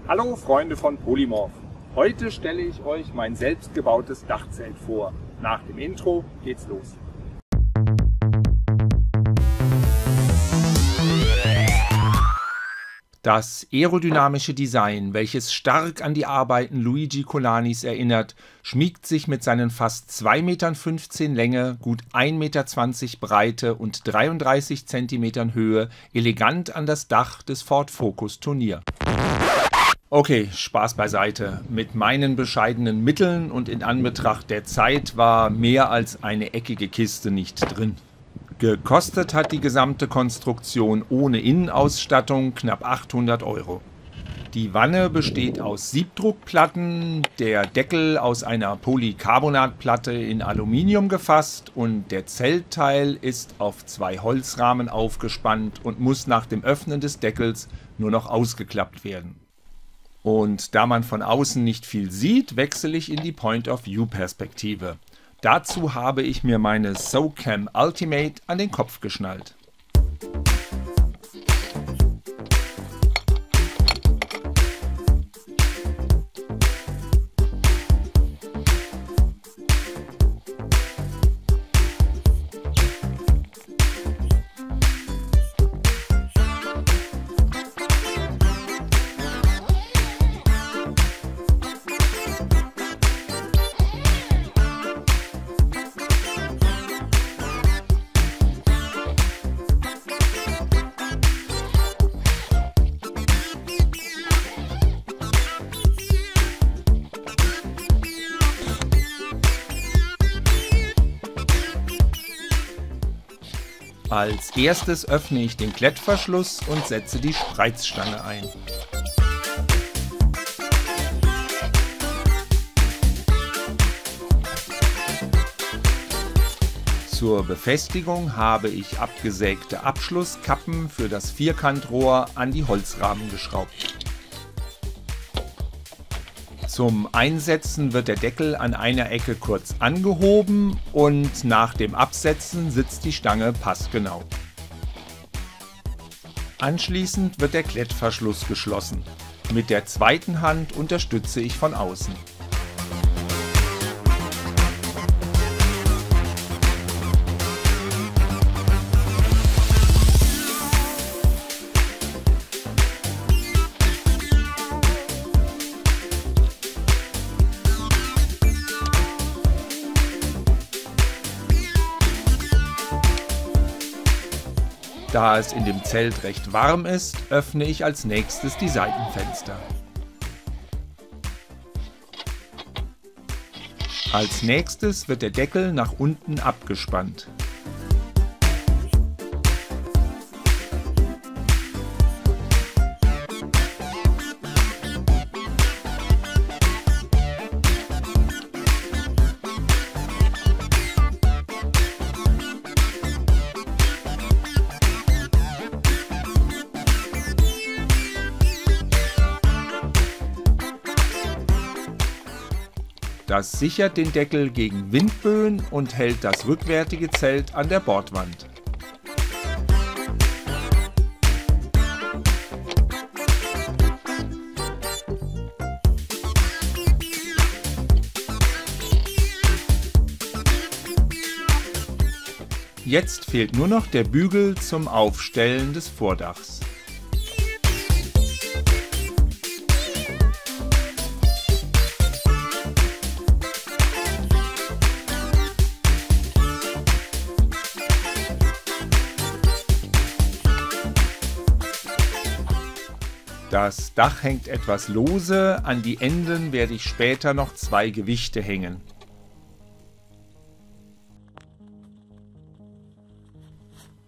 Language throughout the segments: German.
Hallo Freunde von Polymorph. Heute stelle ich euch mein selbstgebautes Dachzelt vor. Nach dem Intro geht's los. Das aerodynamische Design, welches stark an die Arbeiten Luigi Colanis erinnert, schmiegt sich mit seinen fast 2,15 Metern Länge, gut 1,20 Meter Breite und 33 Zentimetern Höhe elegant an das Dach des Ford Focus Turnier. Okay, Spaß beiseite. Mit meinen bescheidenen Mitteln und in Anbetracht der Zeit war mehr als eine eckige Kiste nicht drin. Gekostet hat die gesamte Konstruktion ohne Innenausstattung knapp 800 €. Die Wanne besteht aus Siebdruckplatten, der Deckel aus einer Polycarbonatplatte in Aluminium gefasst und der Zeltteil ist auf 2 Holzrahmen aufgespannt und muss nach dem Öffnen des Deckels nur noch ausgeklappt werden. Und da man von außen nicht viel sieht, wechsle ich in die Point-of-View-Perspektive. Dazu habe ich mir meine SoCam Ultimate an den Kopf geschnallt. Als erstes öffne ich den Klettverschluss und setze die Spreizstange ein. Zur Befestigung habe ich abgesägte Abschlusskappen für das Vierkantrohr an die Holzrahmen geschraubt. Zum Einsetzen wird der Deckel an einer Ecke kurz angehoben und nach dem Absetzen sitzt die Stange passgenau. Anschließend wird der Klettverschluss geschlossen. Mit der zweiten Hand unterstütze ich von außen. Da es in dem Zelt recht warm ist, öffne ich als nächstes die Seitenfenster. Als nächstes wird der Deckel nach unten abgespannt. Das sichert den Deckel gegen Windböen und hält das rückwärtige Zelt an der Bordwand. Jetzt fehlt nur noch der Bügel zum Aufstellen des Vordachs. Das Dach hängt etwas lose, an die Enden werde ich später noch 2 Gewichte hängen.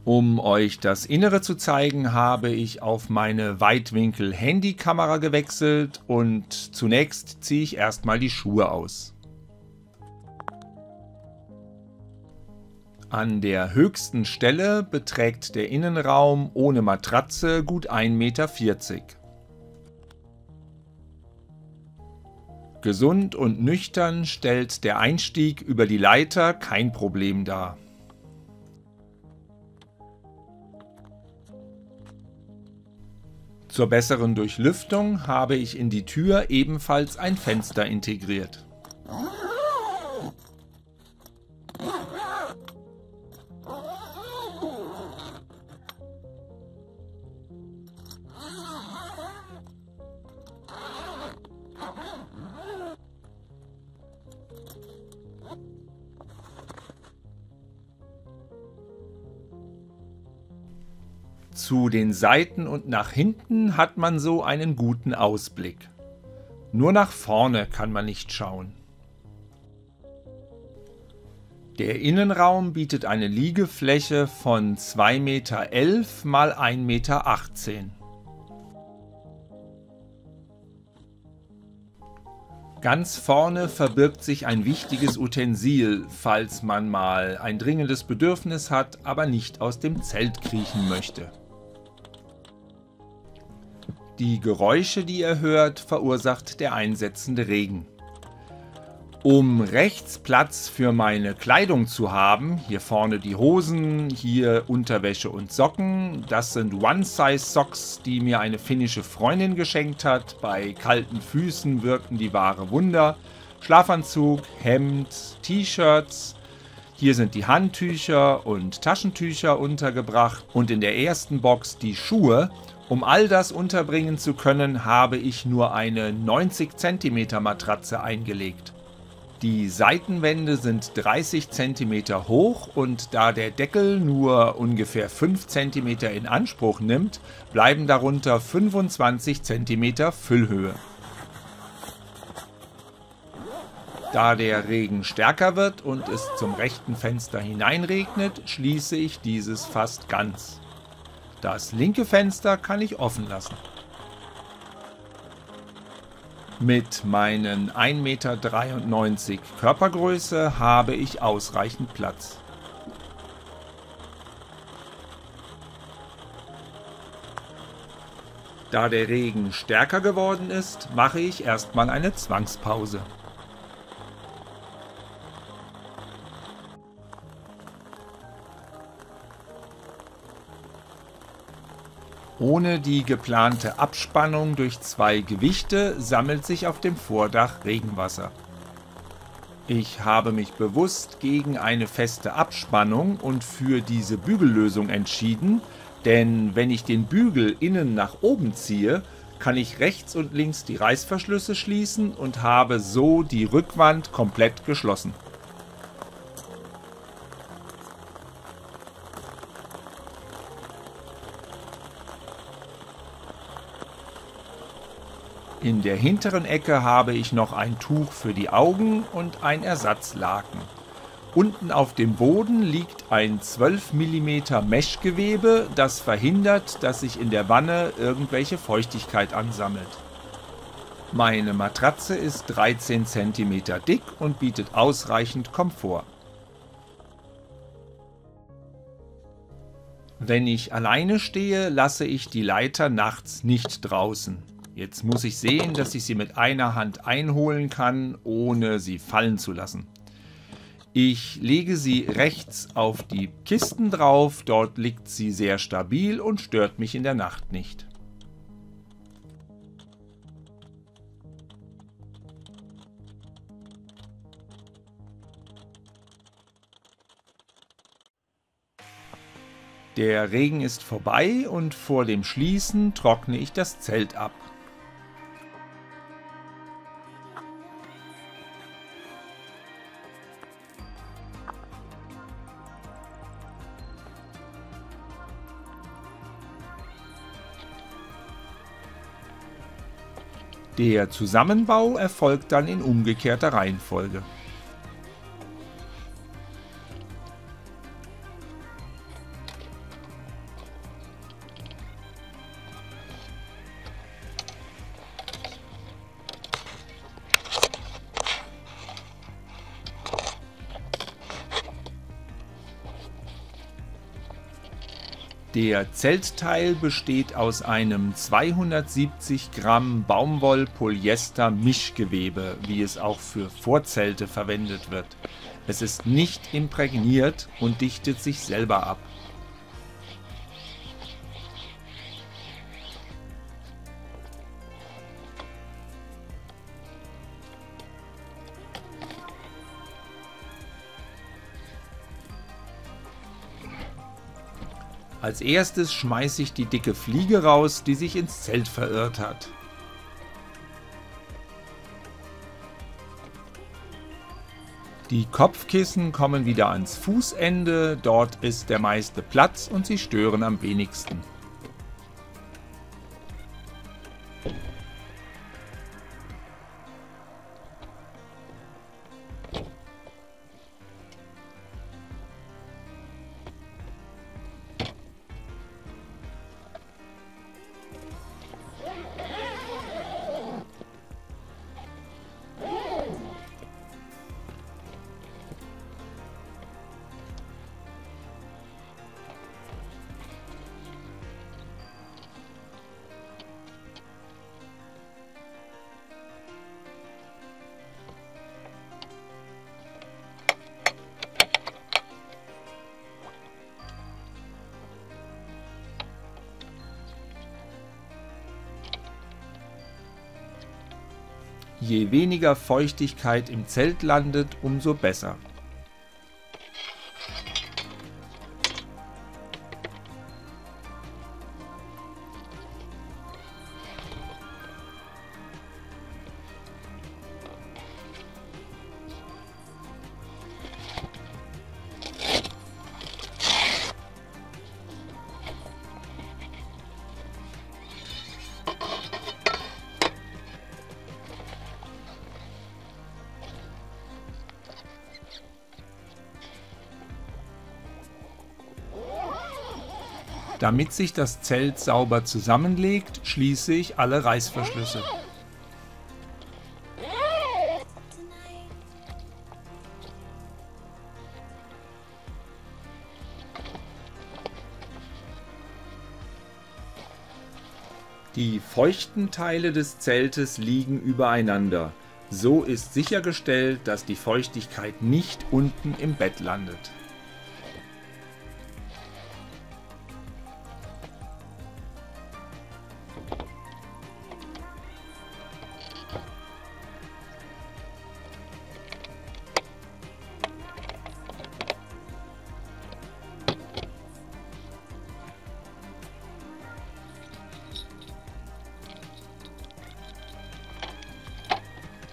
Um euch das Innere zu zeigen, habe ich auf meine Weitwinkel-Handykamera gewechselt und zunächst ziehe ich erstmal die Schuhe aus. An der höchsten Stelle beträgt der Innenraum ohne Matratze gut 1,40 Meter. Gesund und nüchtern stellt der Einstieg über die Leiter kein Problem dar. Zur besseren Durchlüftung habe ich in die Tür ebenfalls ein Fenster integriert. Zu den Seiten und nach hinten hat man so einen guten Ausblick. Nur nach vorne kann man nicht schauen. Der Innenraum bietet eine Liegefläche von 2,11 Meter x 1,18 Meter. Ganz vorne verbirgt sich ein wichtiges Utensil, falls man mal ein dringendes Bedürfnis hat, aber nicht aus dem Zelt kriechen möchte. Die Geräusche, die ihr hört, verursacht der einsetzende Regen. Um rechts Platz für meine Kleidung zu haben, hier vorne die Hosen, hier Unterwäsche und Socken, das sind One-Size-Socks, die mir eine finnische Freundin geschenkt hat. Bei kalten Füßen wirken die wahre Wunder. Schlafanzug, Hemd, T-Shirts. Hier sind die Handtücher und Taschentücher untergebracht und in der ersten Box die Schuhe. Um all das unterbringen zu können, habe ich nur eine 90 cm Matratze eingelegt. Die Seitenwände sind 30 cm hoch und da der Deckel nur ungefähr 5 cm in Anspruch nimmt, bleiben darunter 25 cm Füllhöhe. Da der Regen stärker wird und es zum rechten Fenster hineinregnet, schließe ich dieses fast ganz. Das linke Fenster kann ich offen lassen. Mit meinen 1,93 Meter Körpergröße habe ich ausreichend Platz. Da der Regen stärker geworden ist, mache ich erstmal eine Zwangspause. Ohne die geplante Abspannung durch zwei Gewichte sammelt sich auf dem Vordach Regenwasser. Ich habe mich bewusst gegen eine feste Abspannung und für diese Bügellösung entschieden, denn wenn ich den Bügel innen nach oben ziehe, kann ich rechts und links die Reißverschlüsse schließen und habe so die Rückwand komplett geschlossen. In der hinteren Ecke habe ich noch ein Tuch für die Augen und ein Ersatzlaken. Unten auf dem Boden liegt ein 12 mm Meshgewebe, das verhindert, dass sich in der Wanne irgendwelche Feuchtigkeit ansammelt. Meine Matratze ist 13 cm dick und bietet ausreichend Komfort. Wenn ich alleine stehe, lasse ich die Leiter nachts nicht draußen. Jetzt muss ich sehen, dass ich sie mit einer Hand einholen kann, ohne sie fallen zu lassen. Ich lege sie rechts auf die Kisten drauf, dort liegt sie sehr stabil und stört mich in der Nacht nicht. Der Regen ist vorbei und vor dem Schließen trockne ich das Zelt ab. Der Zusammenbau erfolgt dann in umgekehrter Reihenfolge. Der Zeltteil besteht aus einem 270 Gramm Baumwoll-Polyester-Mischgewebe, wie es auch für Vorzelte verwendet wird. Es ist nicht imprägniert und dichtet sich selber ab. Als erstes schmeiße ich die dicke Fliege raus, die sich ins Zelt verirrt hat. Die Kopfkissen kommen wieder ans Fußende, dort ist der meiste Platz und sie stören am wenigsten. Je weniger Feuchtigkeit im Zelt landet, umso besser. Damit sich das Zelt sauber zusammenlegt, schließe ich alle Reißverschlüsse. Die feuchten Teile des Zeltes liegen übereinander. So ist sichergestellt, dass die Feuchtigkeit nicht unten im Bett landet.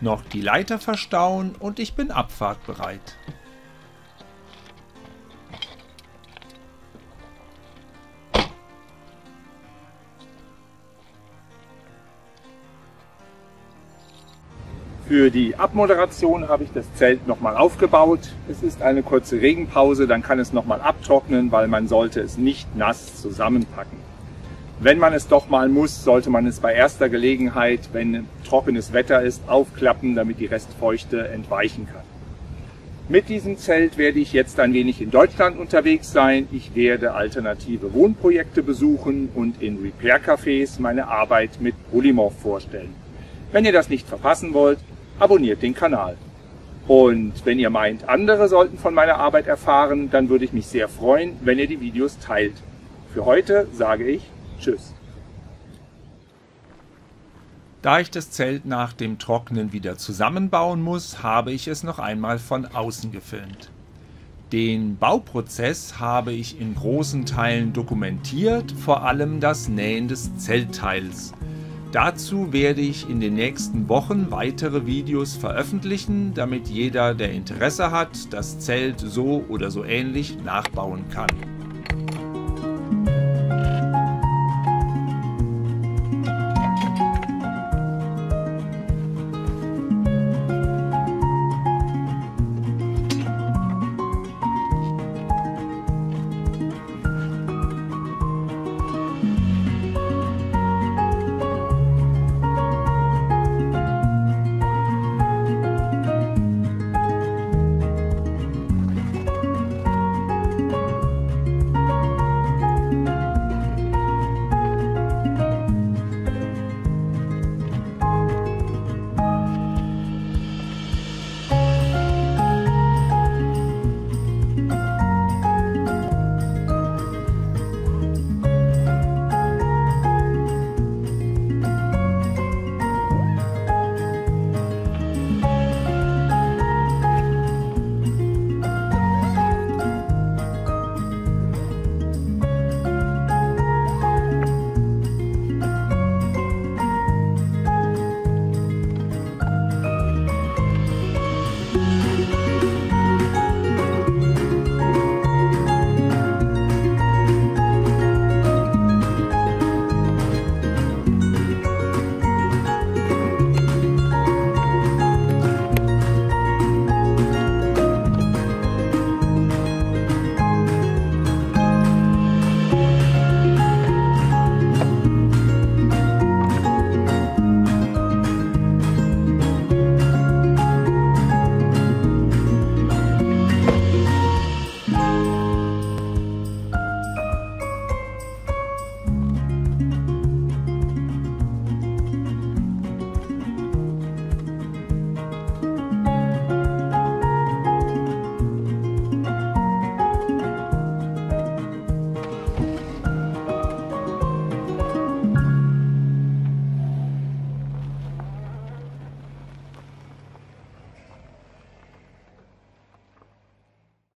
Noch die Leiter verstauen und ich bin abfahrtbereit. Für die Abmoderation habe ich das Zelt nochmal aufgebaut. Es ist eine kurze Regenpause, dann kann es nochmal abtrocknen, weil man sollte es nicht nass zusammenpacken. Wenn man es doch mal muss, sollte man es bei erster Gelegenheit, wenn trockenes Wetter ist, aufklappen, damit die Restfeuchte entweichen kann. Mit diesem Zelt werde ich jetzt ein wenig in Deutschland unterwegs sein. Ich werde alternative Wohnprojekte besuchen und in Repair-Cafés meine Arbeit mit Polymorph vorstellen. Wenn ihr das nicht verpassen wollt, abonniert den Kanal. Und wenn ihr meint, andere sollten von meiner Arbeit erfahren, dann würde ich mich sehr freuen, wenn ihr die Videos teilt. Für heute sage ich Tschüss. Da ich das Zelt nach dem Trocknen wieder zusammenbauen muss, habe ich es noch einmal von außen gefilmt. Den Bauprozess habe ich in großen Teilen dokumentiert, vor allem das Nähen des Zeltteils. Dazu werde ich in den nächsten Wochen weitere Videos veröffentlichen, damit jeder, der Interesse hat, das Zelt so oder so ähnlich nachbauen kann.